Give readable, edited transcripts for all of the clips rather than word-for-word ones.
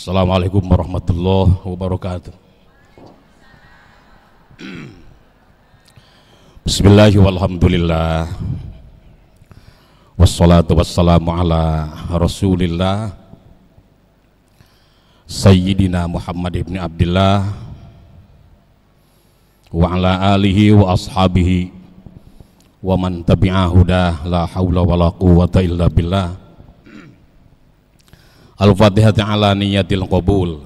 Assalamualaikum warahmatullahi wabarakatuh. Bismillahirrahmanirrahim. Walhamdulillah. Wassalatu wassalamu ala Rasulillah Sayyidina Muhammad ibn Abdillah wa ala alihi wa ashabihi wa man tabi'a hudah. La hawla wa la quwwata illa billah. Al-Fatihah ala niyatil qabul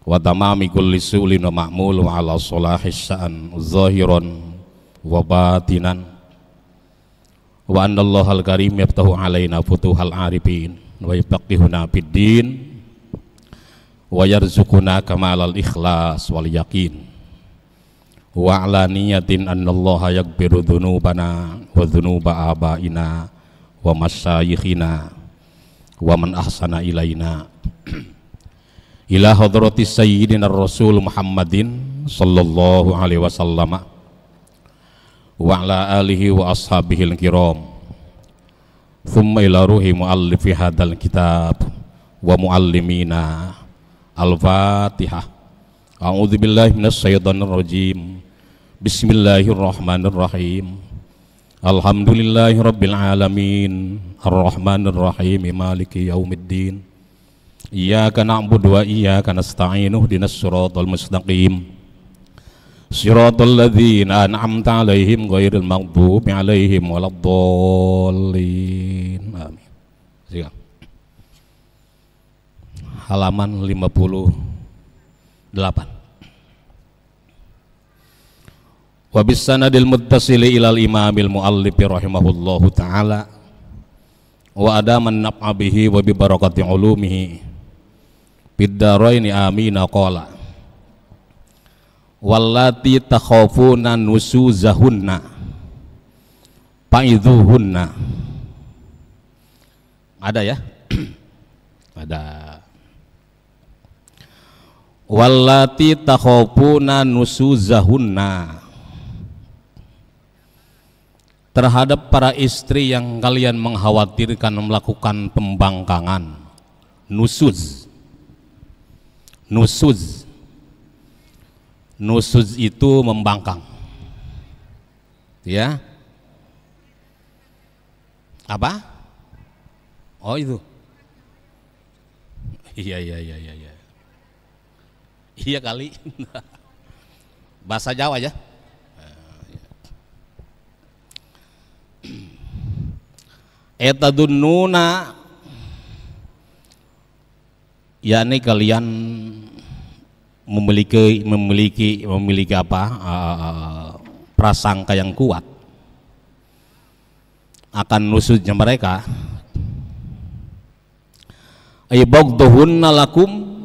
wa tamami kulli sulin wa ma'mul wa ala salahis sa'an zahiran wa batinan wa annallahal karim yaftahu alaina futuhal arifin wa yafaqihuna fid din wa yarzuquna kamalal ikhlas wal yaqin wa ala niyatin annallaha yaghfiru dhunubana wa dhunuba abaina wa masyayikhina wa man ahsana ilaina ila hadrati sayyidina rasul Muhammadin sallallahu alaihi wasallam wa ala alihi wa ashabihil kiram thumma ila ruhi muallifi hadal kitab wa muallimina. Al-Fatihah. A'udzu billahi minasy syaithanir rajim. Bismillahirrahmanirrahim. Alhamdulillahi rabbil alamin. Ar-Rahmanir Rahim. Maliki yaumiddin. Iyyaka na'budu wa iyyaka nasta'in. Ihdinas siratal mustaqim. Siratal ladzina an'amta 'alaihim ghairil maghdubi 'alaihim waladdallin. Amin. Silakan. Halaman 58. Wa bis sanadil muttasili ilal imamil muallif rahimahullahu taala wa adaman naf'a bihi wa bi barakati ulumihi bid daraini amin. Qala wallati takhafuna nusuzahunna fa'idhuhunna. Ada ya? Ada. Wallati takhafuna nusuzahunna, terhadap para istri yang kalian mengkhawatirkan melakukan pembangkangan. Nusuz itu membangkang, ya. Apa? Oh itu. Iya kali. Bahasa Jawa ya. Etadunnuna, yakni kalian memiliki apa? Prasangka yang kuat akan nusudnya mereka. Ibaghdhuhunna lakum,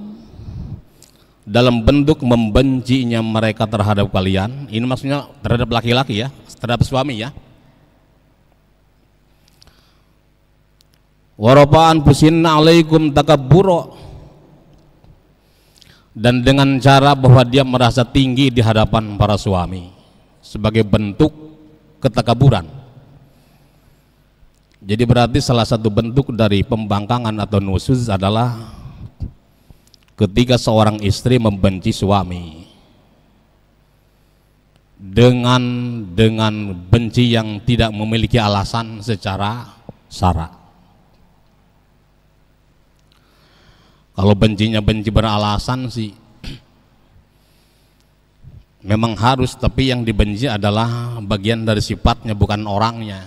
dalam bentuk membencinya mereka terhadap kalian. Ini maksudnya terhadap laki-laki ya, terhadap suami ya. Warafa'an fusinna alaikum takabbura, dan dengan cara bahwa dia merasa tinggi di hadapan para suami sebagai bentuk ketakaburan. Jadi berarti salah satu bentuk dari pembangkangan atau nusuz adalah ketika seorang istri membenci suami dengan benci yang tidak memiliki alasan secara syara. Kalau bencinya benci beralasan sih memang harus, tapi yang dibenci adalah bagian dari sifatnya, bukan orangnya.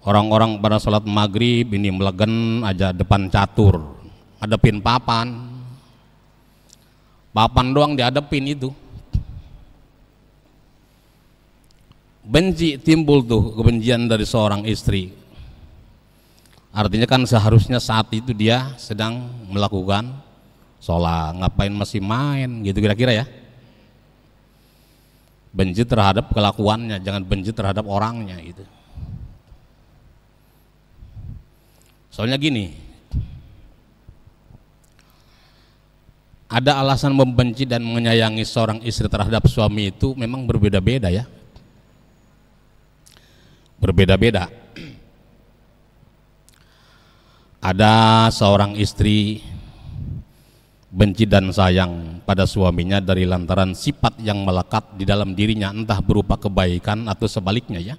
Orang-orang pada sholat maghrib ini melegen aja depan catur, hadapin papan doang dihadapin, itu benci, timbul tuh kebencian dari seorang istri. Artinya kan seharusnya saat itu dia sedang melakukan sholat, ngapain masih main gitu kira-kira ya. Benci terhadap kelakuannya, jangan benci terhadap orangnya gitu. Soalnya gini, ada alasan membenci dan menyayangi seorang istri terhadap suami itu memang berbeda-beda ya. Berbeda-beda. Ada seorang istri benci dan sayang pada suaminya dari lantaran sifat yang melekat di dalam dirinya, entah berupa kebaikan atau sebaliknya ya.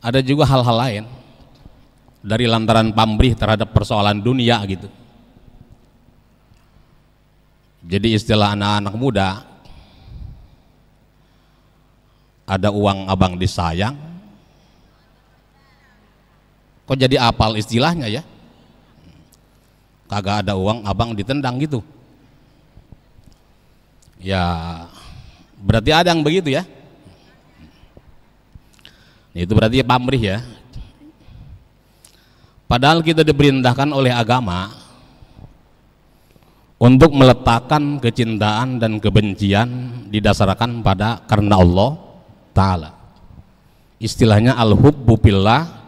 Ada juga hal-hal lain dari lantaran pamrih terhadap persoalan dunia gitu. Jadi istilah anak-anak muda, ada uang abang disayang. Kok jadi apal istilahnya ya? Kagak ada uang abang ditendang gitu. Ya berarti ada yang begitu ya. Itu berarti pamrih ya. Padahal kita diperintahkan oleh agama untuk meletakkan kecintaan dan kebencian didasarkan pada karena Allah Ta'ala. Istilahnya al-hubbu fillah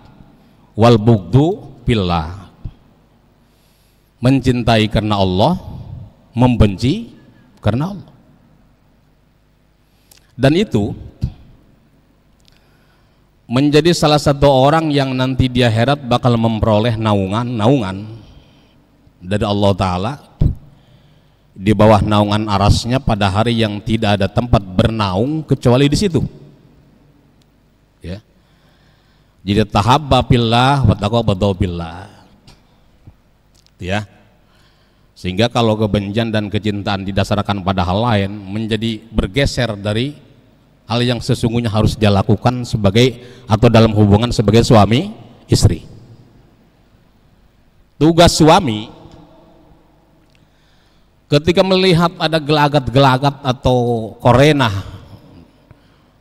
wal bughdu fillah. Mencintai karena Allah, membenci karena Allah. Dan itu menjadi salah satu orang yang nanti di akhirat bakal memperoleh naungan dari Allah Ta'ala di bawah naungan arasnya pada hari yang tidak ada tempat bernaung kecuali di situ ya. Jadi tahabba fillah wa taqabbadu billah ya. Sehingga kalau kebencian dan kecintaan didasarkan pada hal lain menjadi bergeser dari hal yang sesungguhnya harus dia lakukan sebagai atau dalam hubungan sebagai suami istri. Tugas suami ketika melihat ada gelagat-gelagat atau korenah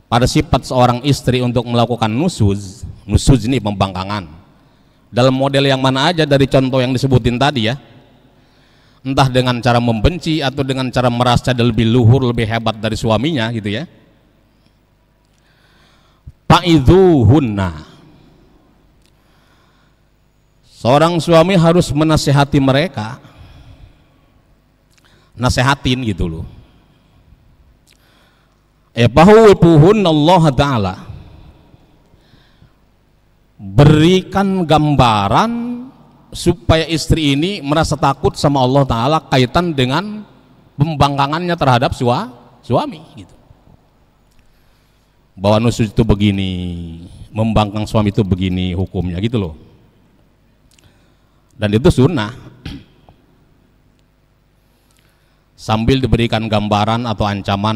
pada sifat seorang istri untuk melakukan nusuz ini pembangkangan dalam model yang mana aja dari contoh yang disebutin tadi ya, entah dengan cara membenci atau dengan cara merasa lebih luhur, lebih hebat dari suaminya gitu ya. Fa'idhuhunna, seorang suami harus menasihati mereka, nasehatin gitu loh. Fahuwifuhunna Allah Ta'ala, berikan gambaran supaya istri ini merasa takut sama Allah Ta'ala kaitan dengan pembangkangannya terhadap suami gitu. Bahwa nusuz itu begini, membangkang suami itu begini hukumnya gitu loh. Dan itu sunnah. Sambil diberikan gambaran atau ancaman,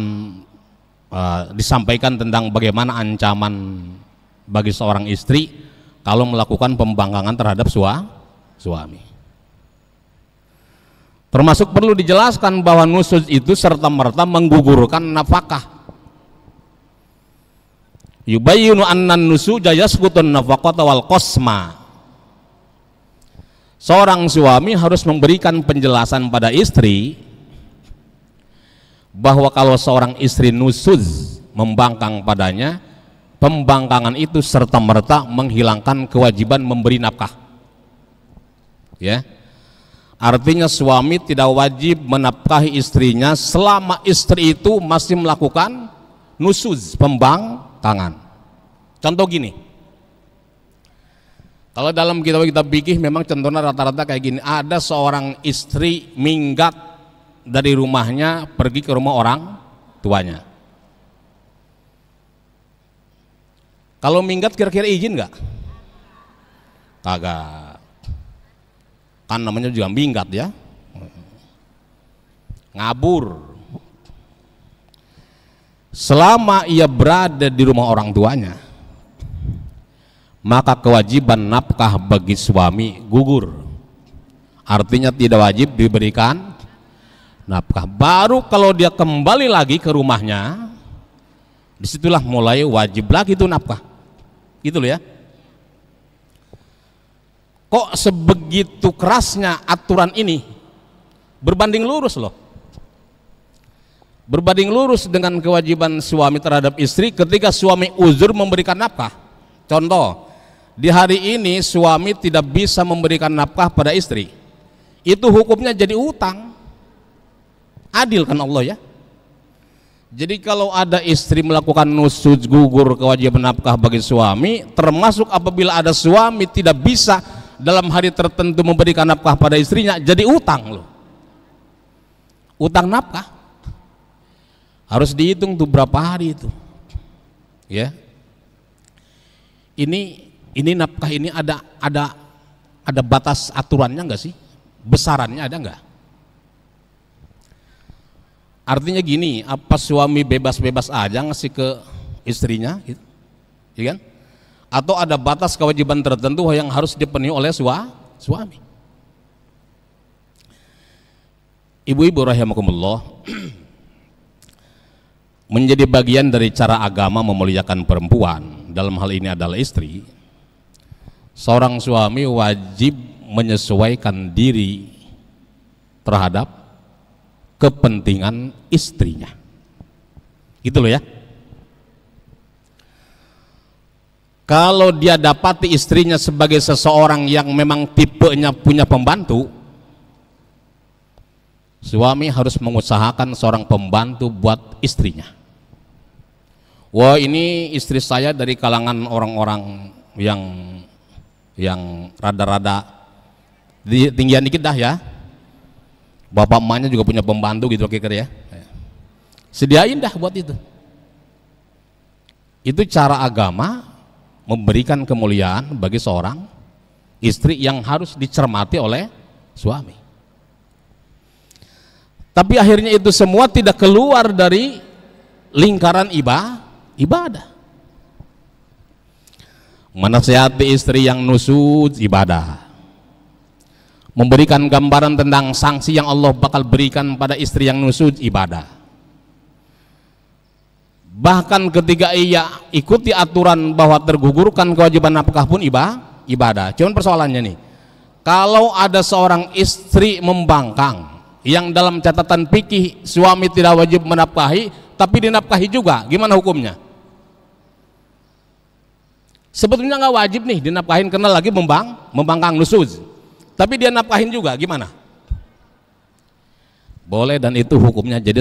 disampaikan tentang bagaimana ancaman bagi seorang istri kalau melakukan pembangkangan terhadap suami. Termasuk perlu dijelaskan bahwa nusuz itu serta-merta menggugurkan nafkah. Yubayyinu annan nusuja yasqutun nafaqata wal qasma. Seorang suami harus memberikan penjelasan pada istri bahwa kalau seorang istri nusuz, membangkang padanya, pembangkangan itu serta-merta menghilangkan kewajiban memberi nafkah. Ya. Artinya suami tidak wajib menafkahi istrinya selama istri itu masih melakukan nusuz, pembangkangan. Contoh gini, kalau dalam kitab-kitab fikih memang contohnya rata-rata kayak gini, ada seorang istri minggat dari rumahnya pergi ke rumah orang tuanya. Kalau minggat kira-kira izin nggak? Kagak, kan namanya juga minggat ya, ngabur. Selama ia berada di rumah orang tuanya, maka kewajiban nafkah bagi suami gugur. Artinya tidak wajib diberikan nafkah. Baru kalau dia kembali lagi ke rumahnya, disitulah mulai wajib lagi itu nafkah. Gitu loh ya. Kok sebegitu kerasnya aturan ini? Berbanding lurus loh. Berbanding lurus dengan kewajiban suami terhadap istri ketika suami uzur memberikan nafkah. Contoh, di hari ini suami tidak bisa memberikan nafkah pada istri, itu hukumnya jadi utang. Adil kan Allah ya. Jadi kalau ada istri melakukan nusuk gugur kewajiban nafkah bagi suami, termasuk apabila ada suami tidak bisa dalam hari tertentu memberikan nafkah pada istrinya, jadi utang loh. Utang nafkah. Harus dihitung tuh berapa hari itu. Ya. Ini nafkah ini ada batas aturannya enggak sih? Besarannya ada enggak? Artinya gini, apa suami bebas-bebas aja ngasih ke istrinya gitu? Ya kan? Atau ada batas kewajiban tertentu yang harus dipenuhi oleh suami? Ibu-ibu rahimakumullah, menjadi bagian dari cara agama memuliakan perempuan, dalam hal ini adalah istri. Seorang suami wajib menyesuaikan diri terhadap kepentingan istrinya. Gitu loh ya. Kalau dia dapati istrinya sebagai seseorang yang memang tipenya punya pembantu, suami harus mengusahakan seorang pembantu buat istrinya. Wah, ini istri saya dari kalangan orang-orang yang rada-rada tinggian dikit dah ya. Bapak emaknya juga punya pembantu gitu kira-kira ya. Sediain dah buat itu. Itu cara agama memberikan kemuliaan bagi seorang istri yang harus dicermati oleh suami. Tapi akhirnya itu semua tidak keluar dari lingkaran ibadah. Menasihati istri yang nusuk ibadah. Memberikan gambaran tentang sanksi yang Allah bakal berikan pada istri yang nusuk ibadah. Bahkan ketika ia ikuti aturan bahwa tergugurkan kewajiban nafkah pun ibadah. Cuman persoalannya nih, kalau ada seorang istri membangkang yang dalam catatan fikih suami tidak wajib menafkahi tapi dinafkahi juga, gimana hukumnya? Sebetulnya nggak wajib nih dinafkahin karena lagi membangkang nusuk. Tapi dia nafkahin juga, gimana? Boleh, dan itu hukumnya jadi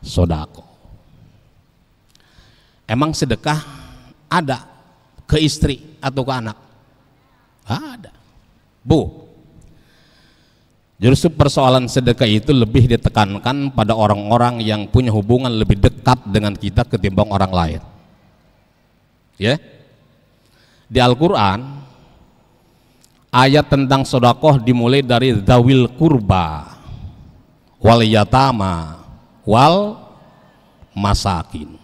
sodako. Emang sedekah ada ke istri atau ke anak? Ada. Bu, justru persoalan sedekah itu lebih ditekankan pada orang-orang yang punya hubungan lebih dekat dengan kita ketimbang orang lain. Ya, di Al-Quran ayat tentang sedekah dimulai dari dzawil qurba wal yatama wal masakin.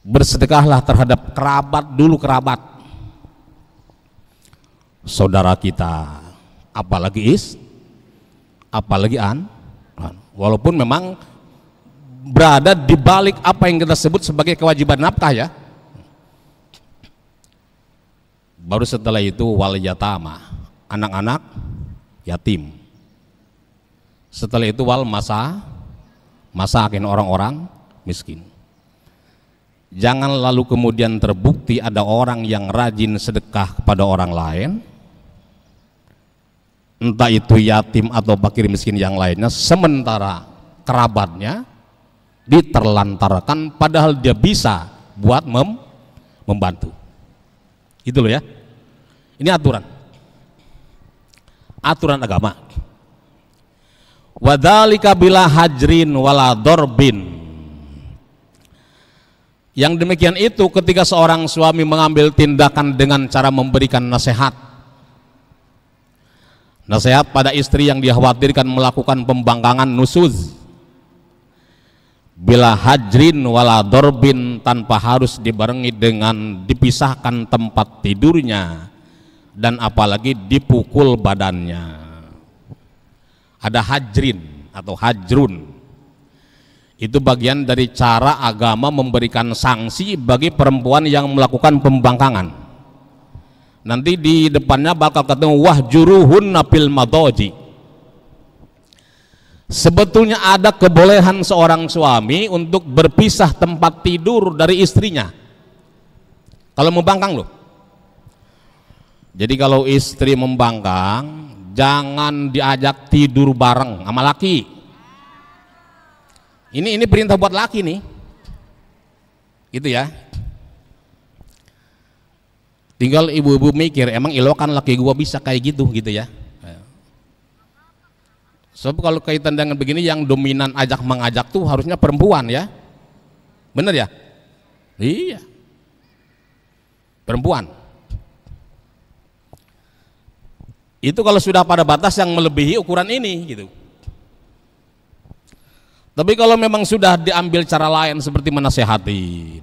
Bersedekahlah terhadap kerabat dulu, kerabat saudara kita, apalagi walaupun memang berada di balik apa yang kita sebut sebagai kewajiban nafkah ya. Baru setelah itu wal yatama, anak-anak yatim. Setelah itu wal masakin, orang-orang miskin. Jangan lalu kemudian terbukti ada orang yang rajin sedekah kepada orang lain, entah itu yatim atau fakir miskin yang lainnya, sementara kerabatnya diterlantarkan padahal dia bisa buat membantu. Itu loh ya. Ini aturan agama. Wadzalika bila hajrin wala dorbin. Yang demikian itu ketika seorang suami mengambil tindakan dengan cara memberikan nasihat pada istri yang dikhawatirkan melakukan pembangkangan nusuz, bila hajrin wala dorbin, tanpa harus dibarengi dengan dipisahkan tempat tidurnya dan apalagi dipukul badannya. Ada hajrin atau hajrun, itu bagian dari cara agama memberikan sanksi bagi perempuan yang melakukan pembangkangan. Nanti di depannya bakal ketemu wahjuruhunna fil madaji. Sebetulnya ada kebolehan seorang suami untuk berpisah tempat tidur dari istrinya kalau membangkang loh. Jadi kalau istri membangkang, jangan diajak tidur bareng sama laki. Ini perintah buat laki nih. Gitu ya. Tinggal ibu-ibu mikir, emang ilokan laki gua bisa kayak gitu ya. Sebab kalau kaitan dengan begini yang dominan ajak mengajak tuh harusnya perempuan ya. Bener ya? Iya. Perempuan. Itu kalau sudah pada batas yang melebihi ukuran ini gitu. Tapi kalau memang sudah diambil cara lain seperti menasehati,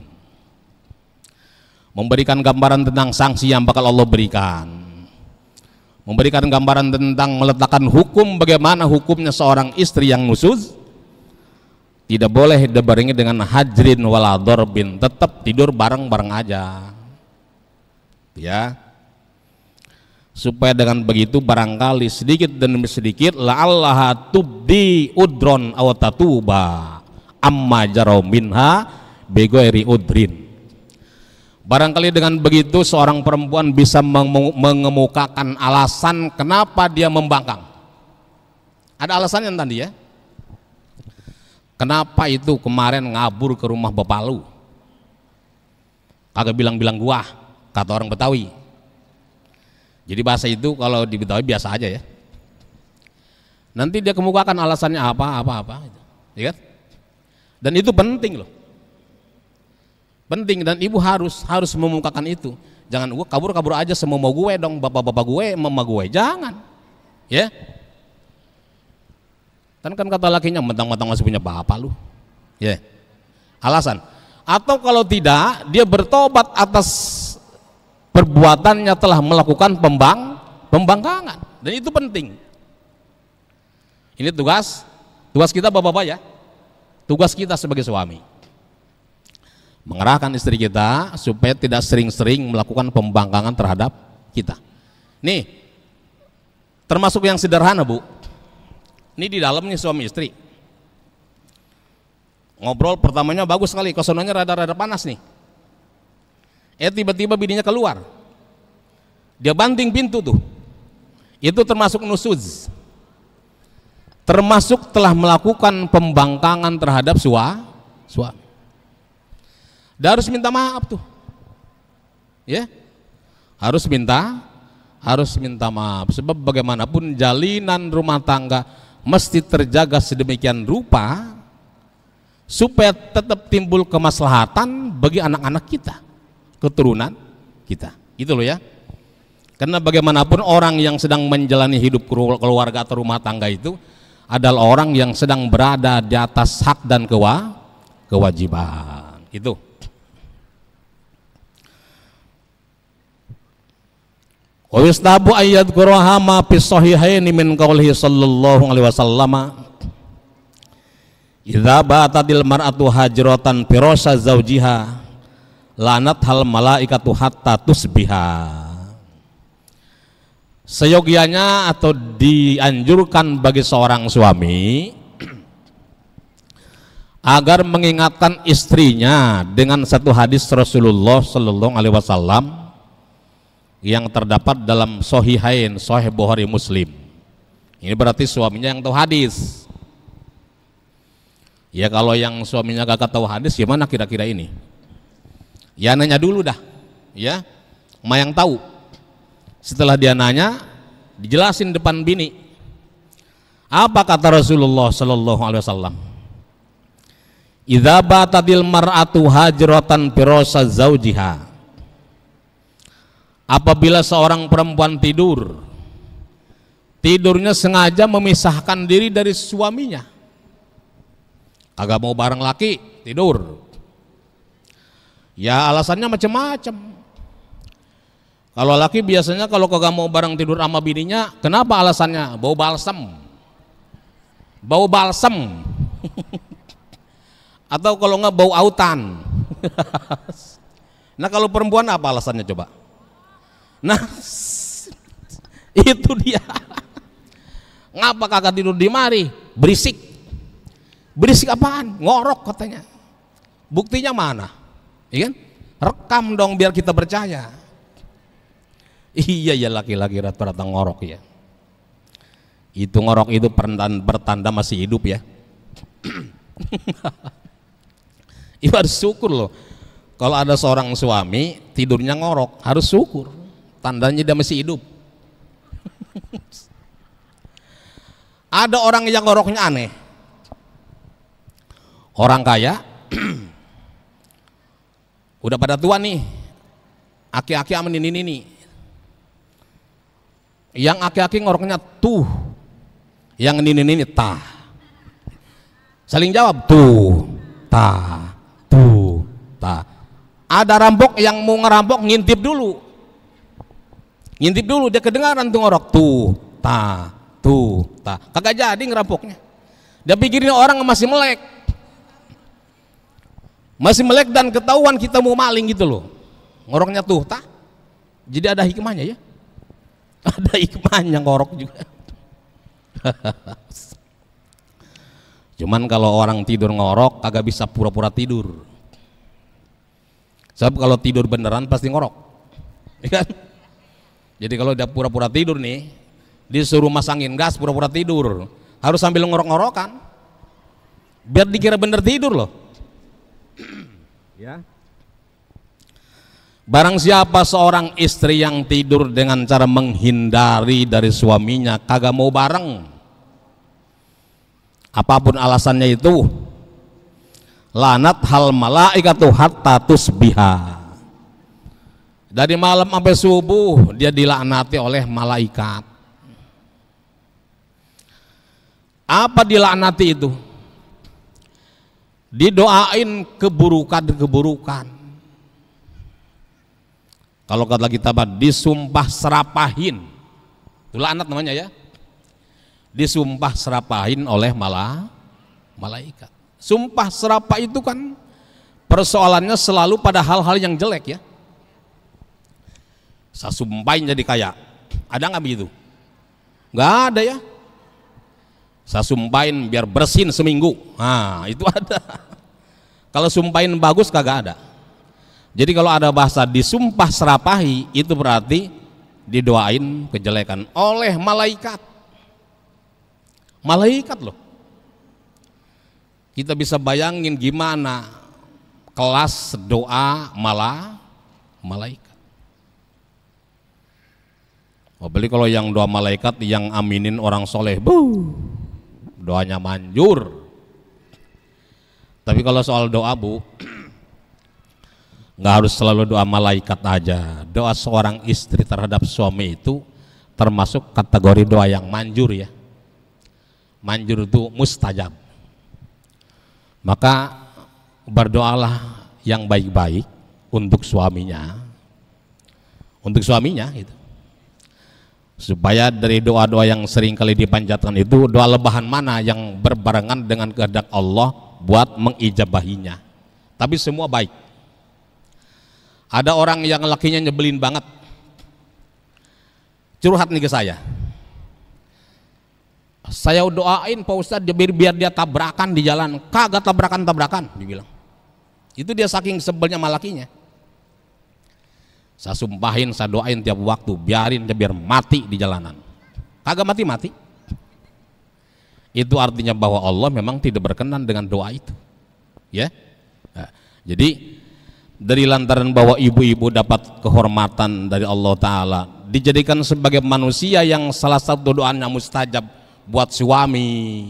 memberikan gambaran tentang sanksi yang bakal Allah berikan, memberikan gambaran tentang meletakkan hukum bagaimana hukumnya seorang istri yang nusuz, tidak boleh dibarengi dengan hajrin wala darbin, tetap tidur bareng-bareng aja ya, supaya dengan begitu barangkali sedikit demi sedikit la'allaha tubdi udron aw tatuba amma jarau minha bighairi udrin. Barangkali dengan begitu seorang perempuan bisa mengemukakan alasan kenapa dia membangkang. Ada alasannya tadi ya. Kenapa itu kemarin ngabur ke rumah bapak lu? Kagak bilang-bilang gua, kata orang Betawi. Jadi bahasa itu kalau di Betawi biasa aja ya. Nanti dia kemukakan alasannya apa, ya kan? Dan itu penting loh. Penting, dan ibu harus memukakan itu. Jangan gue kabur aja semua mau gue dong, bapak-bapak gue, mama gue, jangan ya. Kan kata lakinya mentang-mentang masih punya bapak lu ya, alasan. Atau kalau tidak, dia bertobat atas perbuatannya telah melakukan pembangkangan, dan itu penting. Ini tugas kita bapak-bapak ya, tugas kita sebagai suami, mengerahkan istri kita supaya tidak sering-sering melakukan pembangkangan terhadap kita. Nih, termasuk yang sederhana Bu. Ini di dalam nih suami istri. Ngobrol pertamanya bagus sekali, kosonanya rada-rada panas nih. Tiba-tiba bininya keluar. Dia banting pintu tuh. Itu termasuk nusuz. Termasuk telah melakukan pembangkangan terhadap suami. Dia harus minta maaf tuh, ya, harus minta maaf. Sebab bagaimanapun jalinan rumah tangga mesti terjaga sedemikian rupa supaya tetap timbul kemaslahatan bagi anak-anak kita, keturunan kita. Itu loh ya. Karena bagaimanapun orang yang sedang menjalani hidup keluarga atau rumah tangga itu adalah orang yang sedang berada di atas hak dan kewajiban. Itu. Wa yustahabu ayyad quraha ma fi sahihaini min qaulihi sallallahu alaihi wasallam idza ba'atadil mar'atu hajratan firasha zawjiha lanat hal malaikatu hatta tusbiha. Seyogianya atau dianjurkan bagi seorang suami agar mengingatkan istrinya dengan satu hadis Rasulullah sallallahu alaihi wasallam yang terdapat dalam Sahihain, Sahih Bukhari Muslim. Ini berarti suaminya yang tahu hadis. Ya kalau yang suaminya gak tahu hadis, gimana kira-kira ini? Ya nanya dulu dah, ya, ma yang tahu. Setelah dia nanya, dijelasin depan bini. Apa kata Rasulullah Sallallahu Alaihi Wasallam? Idza batadil mar'atu hajratan firasha zawjiha. Apabila seorang perempuan tidurnya sengaja memisahkan diri dari suaminya, agak mau bareng laki tidur, ya alasannya macam-macam. Kalau laki biasanya kalau kagak mau bareng tidur sama bininya, kenapa alasannya? Bau balsem atau kalau nggak bau autan. Nah kalau perempuan apa alasannya coba? Nah itu dia. Ngapa kagak tidur di mari? Berisik apaan? Ngorok katanya. Buktinya mana? Iya kan? Rekam dong biar kita percaya. Iya ya, laki-laki rata-rata ngorok ya. Itu ngorok itu pertanda masih hidup ya. Itu harus syukur loh. Kalau ada seorang suami tidurnya ngorok, harus syukur. Tandanya dia masih hidup. Ada orang yang ngoroknya aneh. Orang kaya, udah pada tua nih, aki-aki aman ini. Yang aki-aki ngoroknya tuh, yang ini tah. Saling jawab tuh, tah, tuh, tah. Ada rampok yang mau ngerampok ngintip dulu dia kedengaran tuh ngorok tuh, tah, kagak jadi ngerampoknya. Dia pikirin orang masih melek dan ketahuan kita mau maling gitu loh, ngoroknya tuh, tah. Jadi ada hikmahnya ya, ada hikmahnya ngorok juga. Cuman kalau orang tidur ngorok kagak bisa pura-pura tidur. Sebab kalau tidur beneran pasti ngorok, ya kan? Jadi kalau dia pura-pura tidur nih, disuruh masangin gas pura-pura tidur, harus sambil ngorok-ngorokan, biar dikira bener tidur loh. Ya. Barang siapa seorang istri yang tidur dengan cara menghindari dari suaminya, kagak mau bareng, apapun alasannya itu, lanat hal malaikatu hatta tusbiha. Dari malam sampai subuh dia dilaknati oleh malaikat. Apa dilaknati itu? Didoain keburukan. Kalau kata kita disumpah serapahin. Itu laknat namanya ya. Disumpah serapahin oleh malaikat. Sumpah serapah itu kan persoalannya selalu pada hal-hal yang jelek ya. Saya sumpahin jadi kaya, ada nggak begitu? Nggak ada ya. Saya sumpahin biar bersin seminggu, nah itu ada. Kalau sumpahin bagus kagak ada. Jadi kalau ada bahasa disumpah serapahi, itu berarti didoain kejelekan oleh malaikat. Malaikat loh. Kita bisa bayangin gimana kelas doa malaikat. Apalagi kalau yang doa malaikat yang aminin orang soleh, doanya manjur. Tapi kalau soal doa nggak harus selalu doa malaikat aja. Doa seorang istri terhadap suami itu termasuk kategori doa yang manjur ya. Manjur itu mustajab. Maka berdoalah yang baik-baik untuk suaminya itu, supaya dari doa-doa yang sering kali dipanjatkan itu, doa lebahan mana yang berbarengan dengan kehendak Allah buat mengijabahinya. Tapi semua baik. Ada orang yang lakinya nyebelin banget, curhat nih ke saya doain Pak Ustadz biar dia tabrakan di jalan. Kagak tabrakan dibilang. Itu dia saking sebelnya sama lakinya. Saya sumpahin, saya doain tiap waktu, biarin dia biar mati di jalanan. Kagak mati. Itu artinya bahwa Allah memang tidak berkenan dengan doa itu ya. Nah, jadi dari lantaran bahwa ibu-ibu dapat kehormatan dari Allah Ta'ala, dijadikan sebagai manusia yang salah satu doanya mustajab buat suami,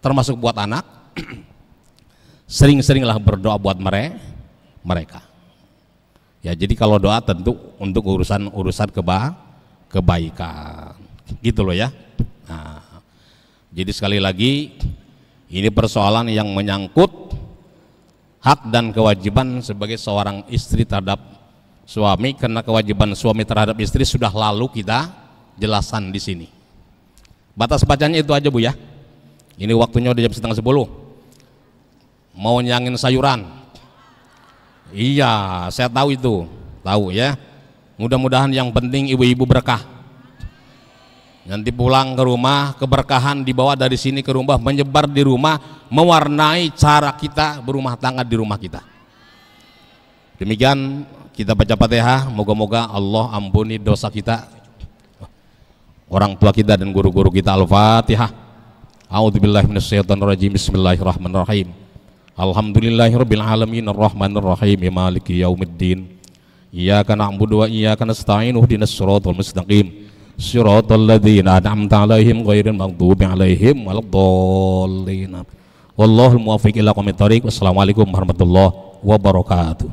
termasuk buat anak. Sering-seringlah berdoa buat mereka. Ya, jadi kalau doa tentu untuk urusan kebaikan, gitu loh ya. Nah, jadi sekali lagi ini persoalan yang menyangkut hak dan kewajiban sebagai seorang istri terhadap suami, karena kewajiban suami terhadap istri sudah lalu kita jelaskan di sini. Batas bacanya itu aja Bu ya. Ini waktunya udah jam 9:30. Mau nyangin sayuran. Iya, saya tahu itu. Tahu ya. Mudah-mudahan yang penting ibu-ibu berkah. Nanti pulang ke rumah, keberkahan dibawa dari sini ke rumah, menyebar di rumah, mewarnai cara kita berumah tangga di rumah kita. Demikian kita baca Fatihah, moga-moga Allah ampuni dosa kita, orang tua kita dan guru-guru kita. Al-Fatihah. A'udzubillahi minasyaitonirrajim. Bismillahirrahmanirrahim. Alhamdulillahirabbil alamin arrahmanir rahim maliki yaumiddin. Iyyaka na'budu wa iyyaka nasta'in ihdinas siratal mustaqim. Siratal ladzina an'amta 'alaihim ghairil maghdubi 'alaihim waladdallin. Wallahul muwaffiq ila aqwamit thoriq. Wassalamualaikum warahmatullahi wabarakatuh.